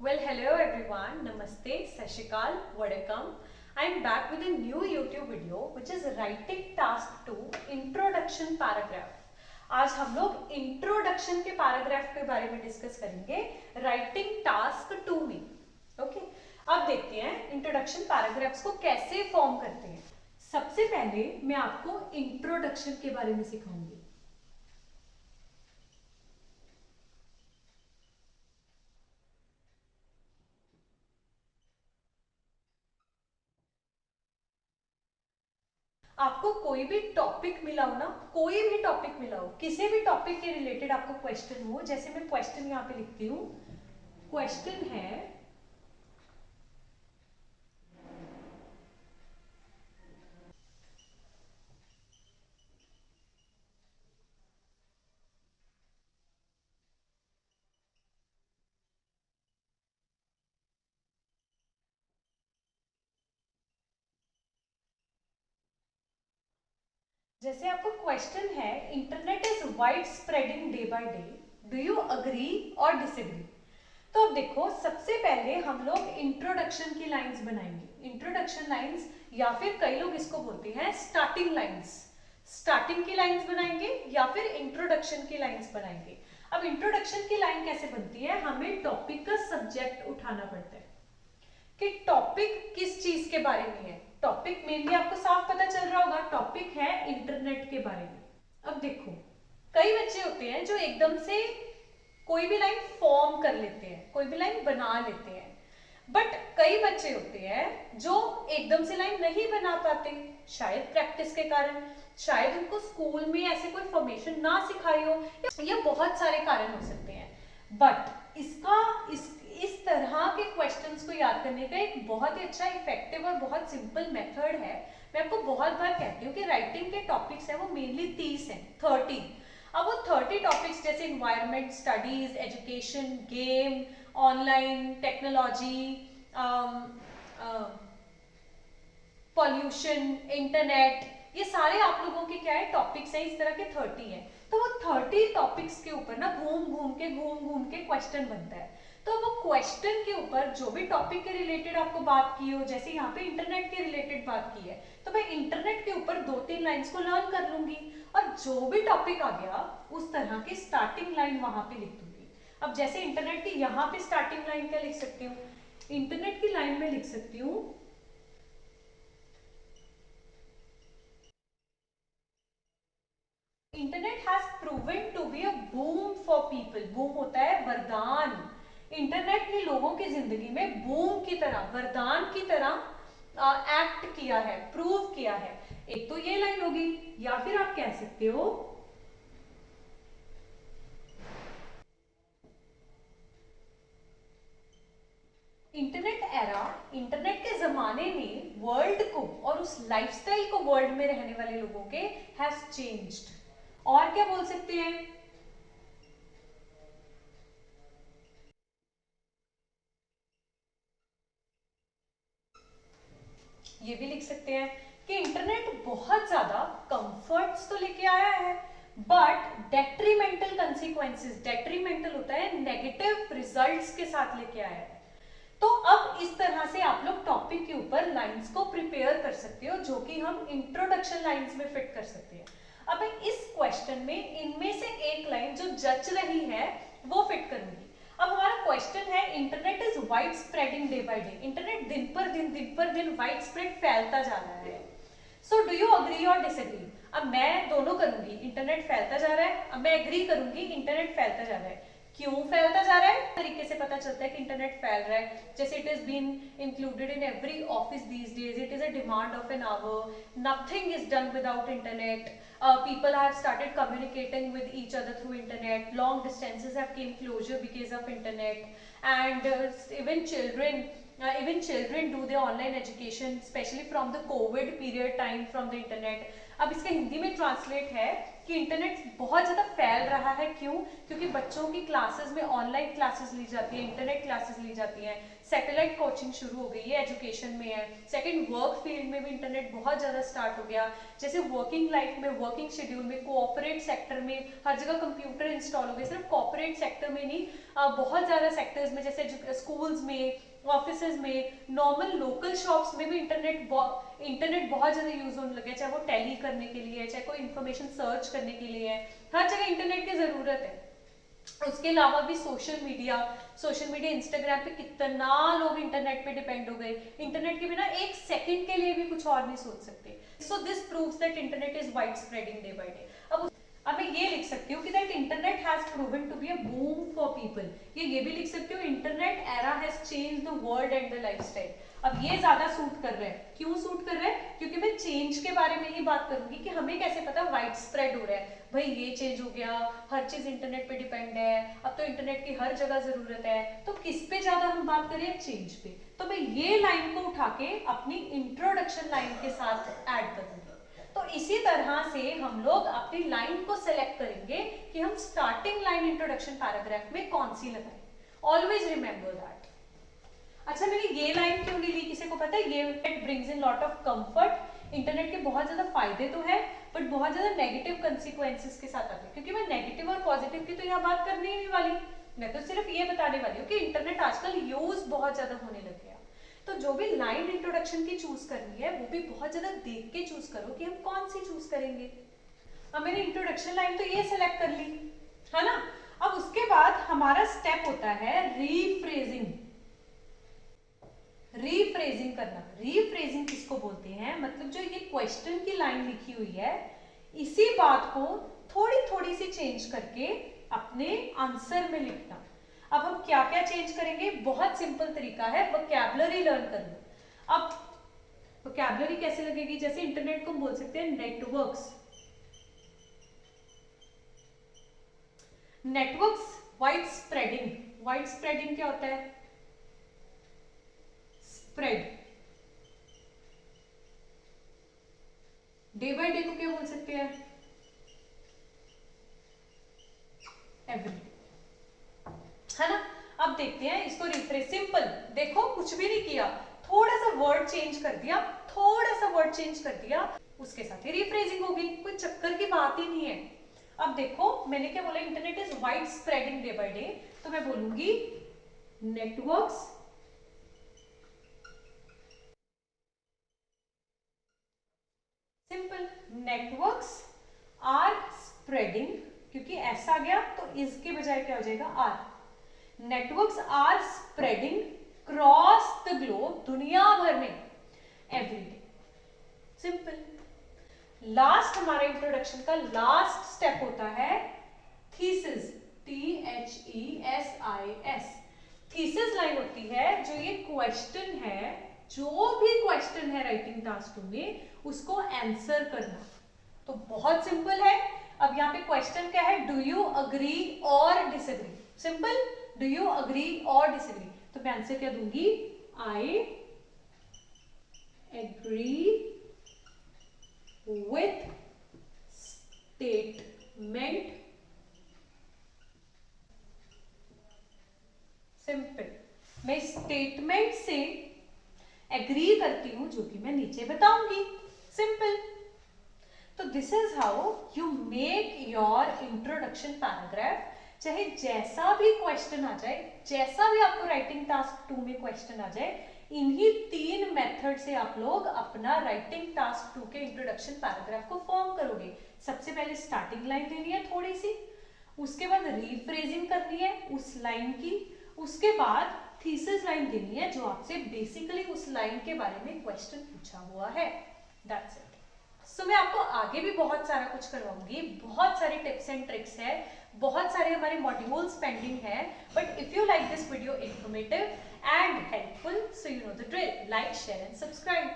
Well, hello everyone. Namaste, Sashikal, Vadakam. I am back with a new YouTube video which is Writing Task 2 Introduction Paragraph. आज हम लोग introduction के paragraph के बारे में discuss करेंगे राइटिंग टास्क 2 में. ओके, अब देखते हैं इंट्रोडक्शन पैराग्राफ्स को कैसे फॉर्म करते हैं. सबसे पहले मैं आपको इंट्रोडक्शन के बारे में सिखाऊंगी. आपको कोई भी टॉपिक मिला हो ना, कोई भी टॉपिक मिला हो, किसी भी टॉपिक के रिलेटेड आपको क्वेश्चन हो, जैसे मैं क्वेश्चन यहां पे लिखती हूं. क्वेश्चन है जैसे आपको क्वेश्चन है internet is wide spreading day by day, do you agree और डिसएग्री. तो अब देखो, सबसे पहले हम लोग इंट्रोडक्शन की लाइंस बनाएंगे. इंट्रोडक्शन लाइंस या फिर कई लोग इसको बोलते हैं स्टार्टिंग लाइंस. स्टार्टिंग की लाइंस बनाएंगे या फिर इंट्रोडक्शन की लाइंस बनाएंगे. अब इंट्रोडक्शन की लाइन कैसे बनती है, हमें टॉपिक का सब्जेक्ट उठाना पड़ता है कि टॉपिक किस चीज के बारे में है. टॉपिक मेनली आपको साफ पता चल रहा होगा, टॉपिक है इंटरनेट के बारे में. अब देखो, कई बच्चे होते हैं जो एकदम से कोई भी लाइन फॉर्म कर लेते हैं, कोई भी लाइन बना लेते हैं, बट कई बच्चे होते हैं जो एकदम से लाइन नहीं बना पाते, शायद प्रैक्टिस के कारण, शायद उनको स्कूल में ऐसे कोई फॉर्मेशन ना सिखाई हो, या बहुत सारे कारण हो सकते हैं. बट इस तरह के क्वेश्चंस को याद करने का एक बहुत ही अच्छा, इफेक्टिव और बहुत सिंपल मेथड है. मैं आपको बहुत बार कहती हूँ कि राइटिंग के टॉपिक्स हैं वो मेनली 30 हैं, 30. अब वो 30 टॉपिक्स जैसे environment, studies, education, game, online, technology, pollution, internet, ये सारे आप लोगों के क्या है टॉपिक्स हैं, इस तरह के 30 हैं. तो वो 30 टॉपिक्स के ऊपर ना घूम घूम के क्वेश्चन बनता है. तो वो क्वेश्चन के ऊपर जो भी टॉपिक के रिलेटेड आपको बात की हो, जैसे यहाँ पे इंटरनेट के रिलेटेड बात की है, तो मैं इंटरनेट के ऊपर 2-3 लाइंस को लर्न कर लूंगी और जो भी टॉपिक आ गया उस तरह की स्टार्टिंग लाइन वहां पे लिख दूंगी. अब जैसे इंटरनेट की यहाँ पे स्टार्टिंग लाइन क्या लिख सकती हूँ, इंटरनेट की लाइन में लिख सकती हूँ internet has proven to be a boom for people. Boom होता है वरदान. इंटरनेट ने लोगों की जिंदगी में बूम की तरह, वरदान की तरह एक्ट किया है, प्रूव किया है. एक तो ये लाइन होगी, या फिर आप कह सकते हो इंटरनेट एरा, इंटरनेट के जमाने ने वर्ल्ड को और उस लाइफस्टाइल को वर्ल्ड में रहने वाले लोगों के हैज चेंज्ड. और क्या बोल सकते हैं, ये भी लिख सकते हैं कि इंटरनेट बहुत ज्यादा कंफर्ट्स तो लेके आया है, बट डेट्रीमेंटल कंसिक्वेंसेस, डेट्रीमेंटल होता है नेगेटिव रिजल्ट्स के साथ लेके आया है. तो अब इस तरह से आप लोग टॉपिक के ऊपर लाइंस को प्रिपेयर कर सकते हो, जो कि हम इंट्रोडक्शन लाइंस में फिट कर सकते हैं. अब मैं इस क्वेश्चन में इनमें से एक लाइन जो जच रही है वो फिट करूंगी. अब हमारा क्वेश्चन है internet is wide spreading day by day. Internet दिन पर दिन वाइड स्प्रेड फैलता जा रहा है. सो डू यू अग्री और डिसएग्री. अब मैं दोनों करूंगी, इंटरनेट फैलता जा रहा है, अब मैं एग्री करूंगी इंटरनेट फैलता जा रहा है. क्यों फैलता जा रहा है, तरीके से पता चलता है कि इंटरनेट फैल रहा है. जैसे it is been included in every office these days, it is a demand of an hour, nothing is done without internet. People have started communicating with each other through internet, long distances have came closer because of internet, and even children do their online education, especially from the covid period time, from the internet. अब इसका हिंदी में translate है कि internet बहुत ज़्यादा फैल रहा है. क्यों? क्योंकि बच्चों की क्लासेस में ऑनलाइन क्लासेस ली जाती है, इंटरनेट क्लासेस ली जाती हैं, सैटेलाइट कोचिंग शुरू हो गई है, एजुकेशन में है. सेकंड, वर्क फील्ड में भी इंटरनेट बहुत ज़्यादा स्टार्ट हो गया. जैसे वर्किंग लाइफ में, वर्किंग शेड्यूल में, कोऑपरेट सेक्टर में हर जगह कंप्यूटर इंस्टॉल हो गए. सिर्फ कॉर्पोरेट सेक्टर में नहीं, बहुत ज्यादा सेक्टर्स में, जैसे स्कूल्स में, ऑफिसेज में, नॉर्मल लोकल शॉप्स में भी इंटरनेट बहुत ज्यादा यूज होने लगे, चाहे वो टैली करने के लिए है, चाहे कोई इंफॉर्मेशन सर्च करने के लिए है, हर जगह इंटरनेट की जरूरत है। उसके अलावा भी सोशल मीडिया इंस्टाग्राम पे कितना लोग इंटरनेट पे डिपेंड हो गए, इंटरनेट के बिना एक सेकंड के लिए भी कुछ और नहीं सोच सकते। So this proves that internet is wide spreading day by day. अब मैं ये लिख सकती हूँ कि that internet has proven to be a boom for people. ये भी लिख सकती हूँ, internet era has changed the world and the lifestyle. अब ये ज्यादा सूट कर रहा है, क्यों सूट कर रहा है? क्योंकि मैं चेंज के बारे में ही बात करूंगी कि हमें कैसे पता वाइड स्प्रेड हो रहा है। भाई ये चेंज हो गया, हर चीज इंटरनेट पे डिपेंड है, अब तो इंटरनेट की हर जगह जरूरत है, तो किस पे ज्यादा हम बात करें? चेंज पे। तो मैं ये लाइन को उठा के अपनी इंट्रोडक्शन लाइन के साथ ऐड करूंगी। तो इसी तरह से हम लोग अपनी लाइन को सिलेक्ट करेंगे कि हम स्टार्टिंग लाइन इंट्रोडक्शन पैराग्राफ में कौन सी लगाएं। Always remember that. अच्छा, मैंने ये लाइन क्यों नहीं ली, किसी को पता है? ये it brings in lot of comfort. Internet के बहुत ज्यादा फायदे तो है, बट बहुत ज्यादा नेगेटिव कंसिक्वेंसेस के साथ आते हैं, क्योंकि मैं नेगेटिव और पॉजिटिव की तो यहाँ बात करनी ही नहीं वाली। मैं तो सिर्फ ये बताने वाली हूँ कि इंटरनेट आजकल यूज बहुत ज्यादा होने लग गया। तो जो भी लाइन इंट्रोडक्शन की चूज करनी है वो भी बहुत ज्यादा देख के चूज करो कि हम कौन सी चूज करेंगे। अब मैंने इंट्रोडक्शन लाइन तो ये सेलेक्ट कर ली है ना। अब उसके बाद हमारा स्टेप होता है रीफ्रेजिंग। रीफ्रेजिंग करना। रीफ्रेजिंग किसको बोलते हैं? मतलब जो ये क्वेश्चन की लाइन लिखी हुई है, इसी बात को थोड़ी थोड़ी सी चेंज करके अपने आंसर में लिखना। अब हम क्या क्या चेंज करेंगे? बहुत सिंपल तरीका है, वोकैबुलरी लर्न करना। अब वोकैबुलरी कैसे लगेगी? जैसे इंटरनेट को हम बोल सकते हैं networks. Networks wide spreading. Wide spreading क्या होता है? स्प्रेड। डे बाय डे को क्या बोल सकते हैं? एवरीडे, है ना। अब देखते हैं इसको रिफ्रेश। सिंपल, देखो कुछ भी नहीं किया, थोड़ा सा वर्ड चेंज कर दिया, थोड़ा सा वर्ड चेंज कर दिया, उसके साथ ही रिफ्रेजिंग होगी। कोई चक्कर की बात ही नहीं है। अब देखो मैंने क्या बोला? Internet is wide spreading day by day, तो मैं बोलूंगी networks simple, networks are spreading, क्योंकि ऐसा आ गया तो इसके बजाय क्या हो जाएगा? Are. Networks are spreading cross the globe, दुनिया भर में, एवरीडे। सिंपल। लास्ट हमारे इंट्रोडक्शन का लास्ट स्टेप होता है थीसिस। THESIS। थीसिस लाइन होती है जो ये क्वेश्चन है, जो भी क्वेश्चन है राइटिंग टास्क 2 में, उसको आंसर करना। तो बहुत सिंपल है। अब यहाँ पे क्वेश्चन क्या है? डू यू अग्री और disagree. Simple, do you agree और डिसएग्री। तो मैं आंसर क्या दूंगी? I agree with statement. Simple, मैं स्टेटमेंट से एग्री करती हूं जो कि मैं नीचे बताऊंगी। सिंपल। तो this is how you make your introduction paragraph. चाहे जैसा भी क्वेश्चन आ जाए, जैसा भी आपको राइटिंग टास्क 2 में क्वेश्चन आ जाए, इन्हीं 3 मेथड से आप लोग अपना राइटिंग टास्क 2 के इंट्रोडक्शन पैराग्राफ को फॉर्म करोगे। सबसे पहले स्टार्टिंग लाइन लेनी है थोड़ी सी, उसके बाद रीफ्रेजिंग करनी है उस लाइन की, उसके बाद थीसिस लाइन देनी है जो आपसे बेसिकली उस लाइन के बारे में क्वेश्चन पूछा हुआ है। That's it. सो मैं आपको आगे भी बहुत सारा कुछ करवाऊंगी, बहुत सारे टिप्स एंड ट्रिक्स है, बहुत सारे हमारे मॉड्यूल्स पेंडिंग है। But if you like this video informative and helpful, so you know the drill, like, share and subscribe.